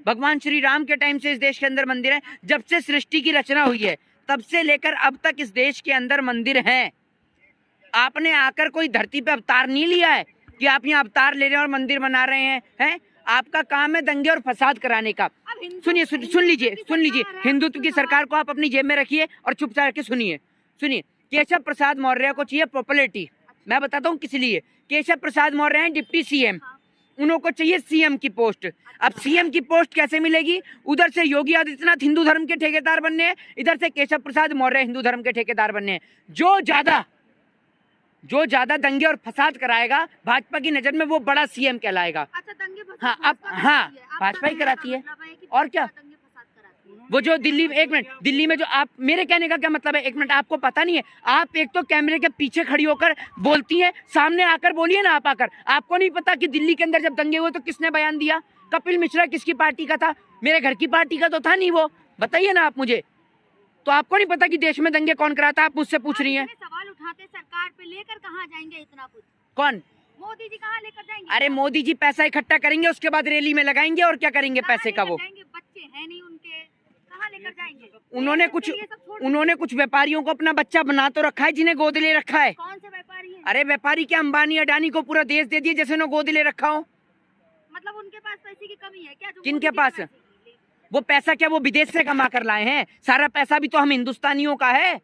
भगवान श्री राम के टाइम से इस देश के अंदर मंदिर है। जब से सृष्टि की रचना हुई है तब से लेकर अब तक इस देश के अंदर मंदिर हैं। आपने आकर कोई धरती पे अवतार नहीं लिया है कि आप यहाँ अवतार ले रहे हैं और मंदिर बना रहे हैं। आपका काम है दंगे और फसाद कराने का। सुनिए, सुन लीजिए। हिंदुत्व की सरकार को आप अपनी जेब में रखिए और चुपचाप के सुनिए। केशव प्रसाद मौर्य को चाहिए पॉपुलैरिटी। मैं बताता हूँ किस लिए। केशव प्रसाद मौर्य हैं डिप्टी सीएम, उनको चाहिए सीएम की पोस्ट। अब सीएम की पोस्ट कैसे मिलेगी? उधर से योगी आदित्यनाथ हिंदू धर्म के ठेकेदार बनने हैं, इधर से केशव प्रसाद मौर्य हिंदू धर्म के ठेकेदार बनने हैं। जो ज्यादा दंगे और फसाद कराएगा भाजपा की नजर में वो बड़ा सीएम कहलाएगा। अच्छा, दंगे हाँ, अब हाँ, भाजपा ही कराती है और क्या। वो जो दिल्ली में जो आप, मेरे कहने का क्या मतलब है, एक मिनट, आपको पता नहीं है? आप एक तो कैमरे के पीछे खड़ी होकर बोलती हैं, सामने आकर बोलिए ना आप आकर। आपको नहीं पता कि दिल्ली के अंदर जब दंगे हुए तो किसने बयान दिया? कपिल मिश्रा किसकी पार्टी का था? मेरे घर की पार्टी का तो था नहीं वो, बताइए ना आप मुझे। तो आपको नहीं पता कि देश में दंगे कौन कराता? आप मुझसे पूछ रही हैं। सवाल उठाते सरकार पे, लेकर कहाँ जाएंगे इतना कुछ? कौन? मोदी जी कहाँ लेकर जाएंगे? अरे मोदी जी पैसा इकट्ठा करेंगे, उसके बाद रैली में लगाएंगे और क्या करेंगे पैसे का? वो बच्चे हैं नहीं उनके, कहाँ लेकर जाएंगे? उन्होंने कुछ व्यापारियों को अपना बच्चा बना तो रखा है, जिन्हें गोद ले रखा है। कौन से व्यापारी हैं? अरे व्यापारी क्या, अंबानी अडानी को पूरा देश दे दिए जैसे उन्होंने गोद ले रखा हो। मतलब उनके पास पैसे की कमी है क्या? किनके पास? वो पैसा क्या वो विदेश से कमा कर लाए हैं? सारा पैसा भी तो हम हिंदुस्तानियों का है,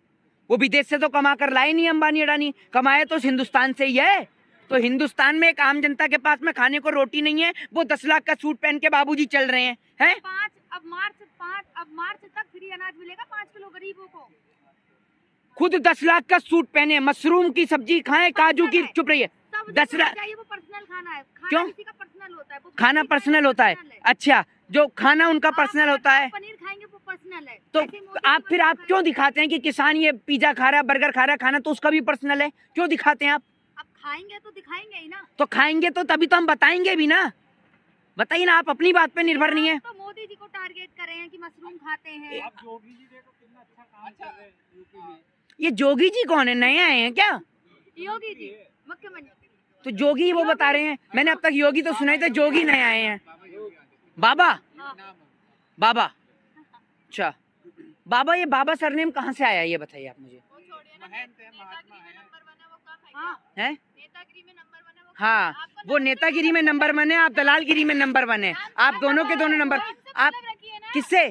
वो विदेश से तो कमा कर लाए नहीं। अंबानी अडानी कमाए तो हिंदुस्तान से ही है। तो हिंदुस्तान में एक आम जनता के पास में खाने को रोटी नहीं है, वो 10 लाख का सूट पहन के बाबूजी चल रहे हैं। अब मार्च तक फ्री अनाज मिलेगा 5 किलो गरीबों को। खुद 10 लाख का सूट पहने, मशरूम की सब्जी खाएं, काजू की, चुप रहिए। 10 लाख वो पर्सनल खाना है। क्यों? किसी का पर्सनल होता है, खाना पर्सनल होता है? अच्छा, जो खाना उनका पर्सनल होता है, पनीर खाएंगे वो पर्सनल है। तो आप क्यों दिखाते हैं कि किसान ये पिज्जा खा रहा है, बर्गर खा रहा है, खाना तो उसका भी पर्सनल है? क्यों दिखाते हैं आप? अब खाएंगे तो दिखाएंगे ही ना। तो खाएंगे तो तभी तो हम बताएंगे भी ना। बताइए ना, आप अपनी बात पे निर्भर नहीं है। तो मोदी जी को टारगेट कर रहे हैं कि मशरूम खाते हैं। आप योगी जी देखो कितना अच्छा काम कर रहे हैं यूपी में। ये जोगी जी कौन है? नए आए हैं क्या? योगी जी मुख्यमंत्री। तो जोगी वो बता रहे हैं, मैंने अब तक योगी तो सुना ही था, जोगी नए आए हैं। बाबा अच्छा, बाबा, ये बाबा सरनेम कहाँ से आया ये बताइए आप मुझे। है हाँ, वो नेतागिरी में नंबर 1 है, आप दलालगिरी में नंबर 1 है। आप दोनों के दोनों नंबर। आप किससे?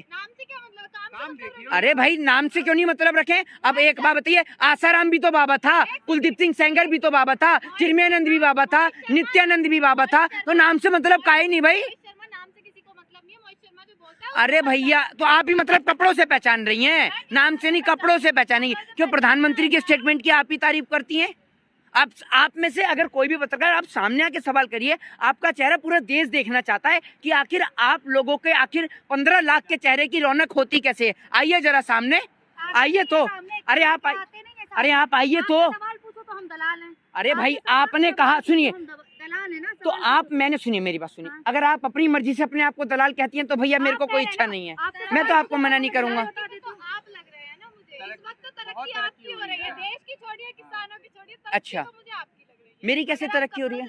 अरे भाई, नाम से क्यों नहीं मतलब रखें? अब एक बात बताइए, आसाराम भी तो बाबा था, कुलदीप सिंह सेंगर भी तो बाबा था, चिन्मयानंद भी बाबा था, नित्यानंद भी बाबा था, तो नाम से मतलब काहे नहीं भाई? अरे भैया, तो आप भी मतलब कपड़ों से पहचान रही हैं, नाम से नहीं कपड़ों से पहचानेंगी। क्यों प्रधानमंत्री के स्टेटमेंट की आप ही तारीफ करती हैं? आप में से अगर कोई भी पत्रकार, आप सामने आके सवाल करिए। आपका चेहरा पूरा देश देखना चाहता है कि आखिर आप लोगों के, आखिर 15 लाख के चेहरे की रौनक होती कैसे है। आइए जरा सामने, आइए तो। अरे आप आइए तो। हम दलाल हैं। अरे भाई, आपने कहा, सुनिए तो मैंने सुनिए, मेरी बात सुनिए। अगर आप अपनी मर्जी से अपने आप को दलाल कहती हैं तो भैया मेरे को कोई इच्छा नहीं है, मैं तो आपको मना नहीं करूंगा। अच्छा, मेरी कैसे तरक्की हो रही है?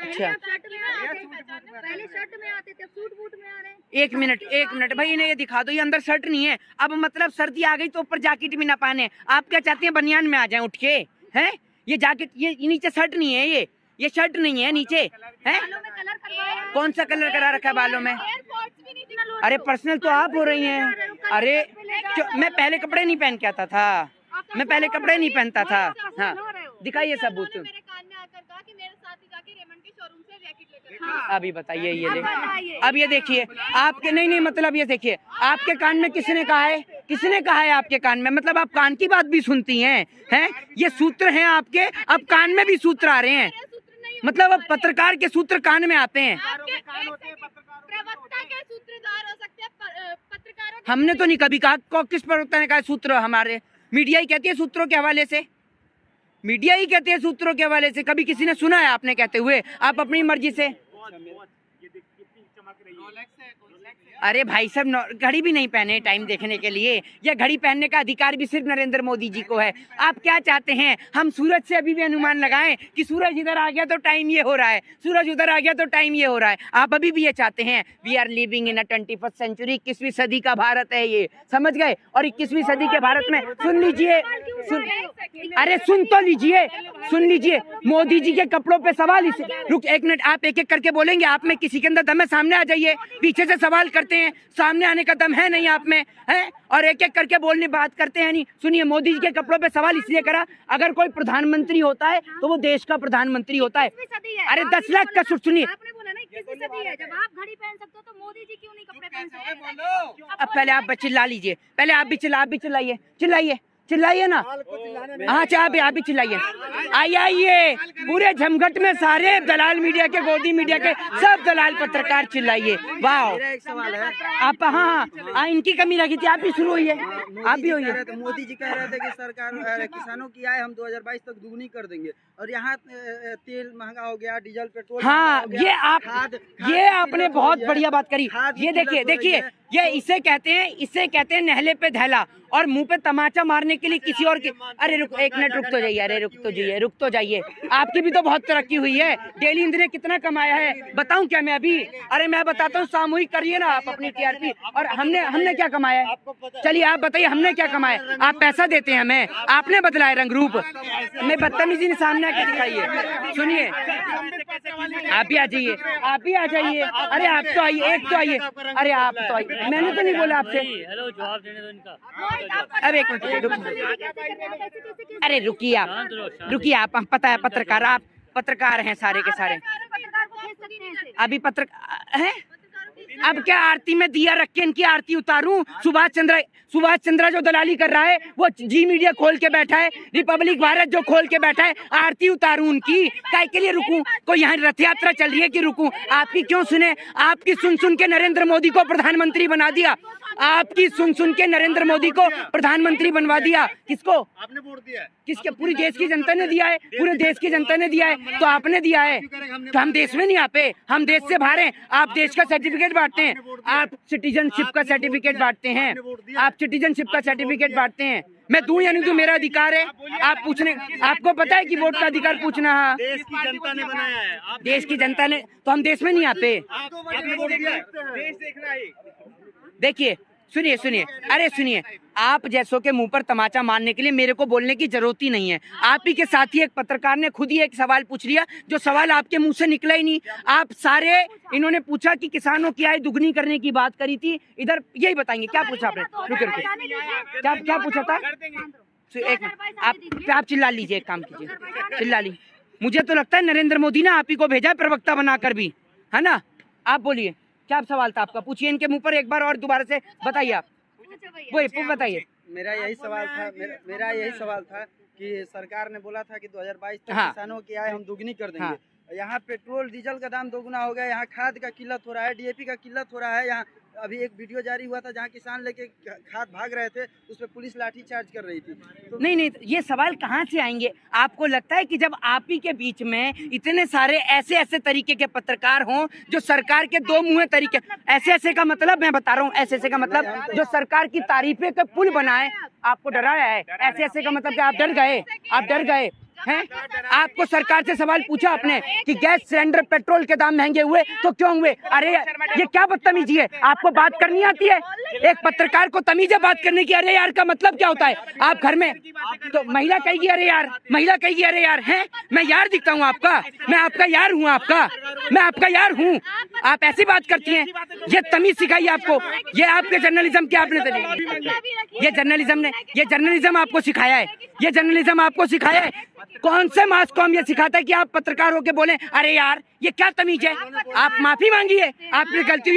अच्छा, पहले शर्ट में आते थे, सूट बूट में आ रहे हैं। एक मिनट भाई, इन्हें ये दिखा दो, ये अंदर शर्ट नहीं है। अब मतलब सर्दी आ गई तो ऊपर जैकेट भी ना पहने। आप क्या चाहते हैं, बनियान में आ जाएं उठ के? हैं, ये जैकेट, ये नीचे शर्ट नहीं है, ये शर्ट नहीं है नीचे, है? कौन सा कलर करा रखा है बालों में? अरे पर्सनल तो आप हो रही हैं। अरे मैं पहले कपड़े नहीं पहन के आता था, मैं पहले कपड़े नहीं पहनता था। हाँ, दिखाइए सबूत। अभी बताइए, ये देखिए, अब ये देखिए आपके, नहीं मतलब ये देखिए, आपके कान में किसने कहा है आपके कान में? मतलब आप कान की बात भी सुनती हैं? ये सूत्र हैं आपके, अब कान में भी सूत्र आ रहे हैं। मतलब अब पत्रकार के सूत्र कान में आते हैं। हमने तो नहीं कभी कहा, किस प्रवक्ता ने कहा सूत्र? हमारे मीडिया ही कहती है सूत्रों के हवाले से, मीडिया ही कहते हैं सूत्रों के हवाले से। कभी किसी ने सुना है आपने कहते हुए? आप अपनी मर्जी से अरे भाई साहब, घड़ी भी नहीं पहने टाइम देखने के लिए। यह घड़ी पहनने का अधिकार भी सिर्फ नरेंद्र मोदी जी को है। आप क्या चाहते हैं, हम सूरज से अभी भी अनुमान लगाएं कि सूरज इधर आ गया तो टाइम ये हो रहा है, सूरज उधर आ गया तो टाइम ये हो रहा है? आप अभी भी ये चाहते हैं? We are living in a 21st century. 21वीं सदी का भारत है ये, समझ गए? और 21वीं सदी के भारत में सुन लीजिए, अरे सुन तो लीजिए, सुन लीजिए। मोदी जी के कपड़ों पे सवाल, इसे रुक एक मिनट, आप एक एक करके बोलेंगे। आप में किसी के अंदर दम है? सामने आ जाइए। पीछे से सवाल करते हैं, सामने आने का दम है नहीं आप में, है? और एक एक करके बोलने बात करते हैं नहीं। सुनिए, मोदी जी के कपड़ों पे सवाल इसलिए करा, अगर कोई प्रधानमंत्री होता है तो वो देश का प्रधानमंत्री होता है। अरे 10 लाख का सुनिए, आपने बोला ना 21वीं सदी है, जब आप घड़ी पहन सकते हो तो मोदी जी क्यों नहीं कपड़े पहन सकते? अब पहले आप चिल्ला लीजिए, पहले आप भी चिल्लाइए, चिल्लाइए, चिल्लाइए ना। हाँ आप भी चिल्लाइए। आइए, पूरे झमघट में सारे दलाल मीडिया के, गोदी मीडिया के सब दलाल पत्रकार चिल्लाइए। वाह, एक सवाल है आप हाँ इनकी कमी लगी थी, आप भी शुरू होइए, आप भी होइए। मोदी जी कह रहे थे कि सरकार किसानों की आय हम 2022 तक दुगनी कर देंगे, और यहाँ तेल महंगा हो गया, डीजल पेट्रोल। हाँ, ये आपने बहुत बढ़िया बात करी। ये देखिए, ये इसे कहते हैं नहले पे धैला और मुंह पे तमाचा मारने के लिए किसी और के। अरे रुक एक मिनट, रुक तो जाइए, अरे रुक तो जाइए। आपकी भी तो बहुत तरक्की हुई है। डेली हिंद ने कितना कमाया है बताऊं क्या मैं अभी? अरे मैं बताता हूँ, सामूहिक करिए ना आप अपनी टीआरपी। और हमने क्या कमाया है? चलिए आप बताइए, हमने क्या कमाया? आप पैसा देते हैं हमें, आपने बदला है रंग रूप। मैं बदतमीजी ने सामने आके दिखाइए। सुनिए, आप भी आ जाइए, आप भी आ जाइए। अरे आप तो आइए, एक तो आइए। अरे आप तो आइए, मैंने तो नहीं बोला आपसे। हेलो, जवाब देने दो इनका। अब एक मिनट, अरे रुकिए आप पता है आप पत्रकार हैं सारे के सारे। अभी पत्रकार हैं, अब क्या आरती में दिया रख के इनकी आरती उतारूं? सुभाष चंद्रा जो दलाली कर रहा है, वो जी मीडिया खोल के बैठा है, रिपब्लिक भारत जो खोल के बैठा है, आरती उतारूं उनकी? काय के लिए रुकूं? कोई यहाँ रथ यात्रा चल रही है कि रुकूं? आपकी क्यों सुने? आपकी सुन के नरेंद्र मोदी को प्रधानमंत्री बना दिया। आपकी सुन के नरेंद्र मोदी को प्रधानमंत्री बनवा दिया। किसको? आपने वोट दिया है। किसके? पूरी देश की जनता ने दिया है, पूरे देश की जनता ने दिया है। तो आपने दिया है तो हम देश में नहीं आते, हम देश से बाहर हैं। आप देश का सर्टिफिकेट बांटते हैं, आप सिटीजनशिप का सर्टिफिकेट बांटते हैं, आप सिटीजनशिप का सर्टिफिकेट बांटते हैं। मैं दूं या नहीं दूं, मेरा अधिकार है। आप पूछने, आपको पता है कि वोट का अधिकार पूछना है? देश की जनता ने बनाया है, देश की जनता ने, तो हम देश में नहीं आते। देखिए, सुनिए, अरे सुनिए, आप जैसों के मुंह पर तमाचा मारने के लिए मेरे को बोलने की जरूरत ही नहीं है। आप ही के साथ ही एक पत्रकार ने खुद ही एक सवाल पूछ लिया, जो सवाल आपके मुंह से निकला ही नहीं। आप सारे, इन्होंने पूछा कि किसानों की आय दुगनी करने की बात करी थी। इधर यही बताएंगे क्या पूछा आपने? रुके, क्या पूछा था? एक मिनट, आप चिल्ला लीजिए, एक काम कीजिए, चिल्ला लीजिए। मुझे तो लगता है नरेंद्र मोदी ने आप ही को भेजा है प्रवक्ता बनाकर भी, है ना? आप बोलिए, क्या सवाल था आपका? पूछिए इनके मुंह पर एक बार और दोबारा से बताइए। आप वो बताइए। मेरा यही सवाल था कि सरकार ने बोला था कि 2022 तक हाँ। किसानों की आय हम दुगनी कर देंगे। हाँ। यहाँ पेट्रोल डीजल का दाम दोगुना हो गया, यहाँ खाद का किल्लत हो रहा है, डीएपी का किल्लत हो रहा है। यहाँ अभी एक वीडियो जारी हुआ था जहाँ किसान लेके खाद भाग रहे थे, उस पर पुलिस लाठी चार्ज कर रही थी। तो नहीं, ये सवाल कहाँ से आएंगे? आपको लगता है कि जब आप ही के बीच में इतने सारे ऐसे तरीके के पत्रकार हों जो सरकार के दो मुँहे तरीके, ऐसे का मतलब मैं बता रहा हूँ, ऐसे का मतलब जो सरकार की तारीफे का पुल बनाए, आपको डराया है? ऐसे का मतलब कि आप डर गए हैं? आपको सरकार से सवाल पूछा आपने कि गैस सिलेंडर पेट्रोल के दाम महंगे हुए तो क्यों हुए? अरे ये क्या बदतमीजी है? आपको बात करनी आती है? एक पत्रकार को तमीज है बात करने की? अरे यार का मतलब क्या होता है? आप घर में तो महिला कहेगी अरे यार, हैं? मैं यार दिखता हूँ आपका? मैं आपका यार हूँ? मैं आपका यार हूँ? आप ऐसी बात करती हैं? ये तमीज सिखाई आपको? ये आपके जर्नलिज्म क्या आपने? ये जर्नलिज्म आपको सिखाया है? ये जर्नलिज्म आपको सिखाया है? कौन से मास कॉम ये सिखाता है कि आप पत्रकार होके बोले अरे यार? ये क्या तमीज है? आप माफी मांगिए, आपने गलती